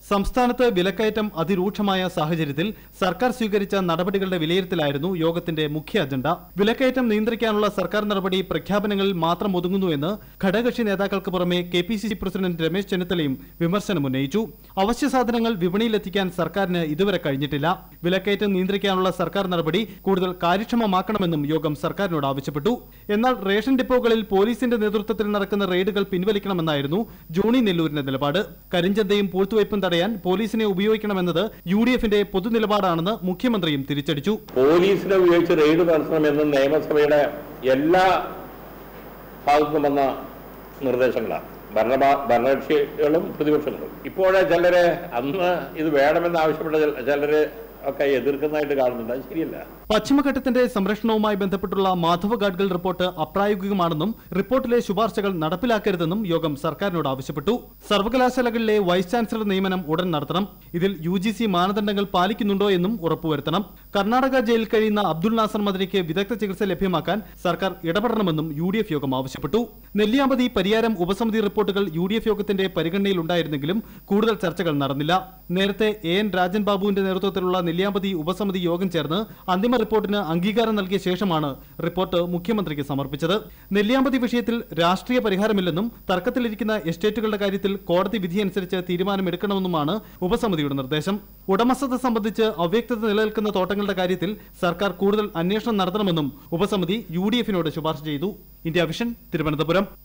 സംസ്ഥാനത്ത് വിലക്കയറ്റം അതിരൂക്ഷമായ സാഹചര്യത്തിൽ സർക്കാർ സ്വീകരിച്ച നടപടികളുടെ വിലയിരുത്തലായിരുന്നു യോഗത്തിന്റെ മുഖ്യ അജണ്ട. വിലക്കയറ്റം നിയന്ത്രിക്കാനുള്ള സർക്കാർ നടപടി പ്രഖ്യാപനങ്ങളിൽ മാത്രം ഒതുങ്ങുന്നുവെന്ന് ഘടകകക്ഷി നേതാക്കൾക്ക് പുറമെ കെപിസിസി പ്രസിഡന്റ് രമേശ് ചെന്നിത്തലയും വിമർശനമുന്നയിച്ചു. അവശ്യ സാധനങ്ങൾ വിപണിയിലെത്തിക്കാൻ സർക്കാരിന് ഇതുവരെ കഴിഞ്ഞിട്ടില്ല. വിലക്കയറ്റം നിയന്ത്രിക്കാനുള്ള സർക്കാർ നടപടി കൂടുതൽ കാര്യക്ഷമമാക്കണമെന്നും യോഗം സർക്കാരിനോട് ആവശ്യപ്പെട്ടു. എന്നാൽ റേഷൻ ഡിപ്പോകളിൽ പോലീസിന്റെ നേതൃത്വത്തിൽ നടക്കുന്ന റെയ്ഡുകൾ പിൻവലിക്കണമെന്നായിരുന്നു ജോണി നെല്ലൂരിന്റെ നിലപാട്. കരിഞ്ചന്തയും പൂഴ്ത്തുവയ്പും തടയാൻ പോലീസിനെ ഉപയോഗിക്കണമെന്നത് യുഡിഎഫിന്റെ പൊതുനിലപാടാണെന്ന് മുഖ്യമന്ത്രിയും തിരിച്ചടിച്ചു. പോലീസിനെ ഉപയോഗിച്ച് റെയ്ഡ് നടത്തണമെന്ന് നിയമസഭയുടെ എല്ലാ ഭാഗത്തും വന്ന നിർദ്ദേശങ്ങളാണ്. ഭരണകക്ഷികളും പ്രതിപക്ഷങ്ങളും. ഇപ്പോഴേ ചിലരെ അന്ന് ഇത് വേണമെന്ന് ആവശ്യപ്പെട്ട ചിലര് ഒക്കെ എതിർക്കുന്നതായിട്ട് കാണുന്നുണ്ട്. അത് ശരിയല്ല. പശ്ചിമഘട്ടത്തിന്റെ സംരക്ഷണവുമായി ബന്ധപ്പെട്ടുള്ള മാധവ് ഗാഡ്ഗിൽ റിപ്പോർട്ട് അപ്രായോഗികമാണെന്നും റിപ്പോർട്ടിലെ ശുപാർശകൾ നടപ്പിലാക്കരുതെന്നും യോഗം സർക്കാരിനോട് ആവശ്യപ്പെട്ടു. സർവകലാശാലകളിലെ വൈസ് ചാൻസലർ നിയമനം ഉടൻ നടത്തണം. ഇതിൽ UGC മാനദണ്ഡങ്ങൾ പാലിക്കുന്നുണ്ടോ എന്നും ഉറപ്പുവരുത്തണം. കർണാടക ജയിലിൽ കഴിയുന്ന അബ്ദുൾ നാസർ മദനിക്ക് വിദഗ്ധ ചികിത്സ ലഭ്യമാക്കാൻ സർക്കാർ ഇടപെടണമെന്നും UDF യോഗം ആവശ്യപ്പെട്ടു. നെല്ലിയാമ്പതി പരിയാരം ഉപസമിതി റിപ്പോർട്ടുകൾ UDF യോഗത്തിന്റെ പരിഗണനയിലുണ്ടായിരുന്നെങ്കിലും കൂടുതൽ ചർച്ചകൾ നടന്നില്ല. നേരത്തെ AN രാജൻ ബാബുവിന്റെ നേതൃത്വത്തിലുള്ള നെല്ലിയാമ്പതി ഉപസമിതി യോഗം ചേർന്ന് അന്തിമ റിപ്പോർട്ടിന് അംഗീകാരം നൽകിയ ശേഷമാണ് റിപ്പോർട്ട് മുഖ്യമന്ത്രിക്ക് സമർപ്പിച്ചത്. നെല്ലിയാമ്പതി വിഷയത്തിൽ രാഷ്ട്രീയ പരിഹാരമില്ലെന്നും തർക്കത്തിലിരിക്കുന്ന എസ്റ്റേറ്റുകളുടെ കാര്യത്തിൽ കോടതി വിധിയനുസരിച്ച് തീരുമാനമെടുക്കണമെന്നുമാണ് ഉപസമിതിയുടെ നിർദ്ദേശം. ഉടമസ്ഥത സംബന്ധിച്ച് അവ്യക്തത നിലനിൽക്കുന്ന തോട്ടങ്ങളുടെ കാര്യത്തിൽ സർക്കാർ കൂടുതൽ അന്വേഷണം നടത്തണമെന്നും ഉപസമിതി UDFിനോട് ശുപാർശ ചെയ്തു. India vision, Thiruvananthapuram.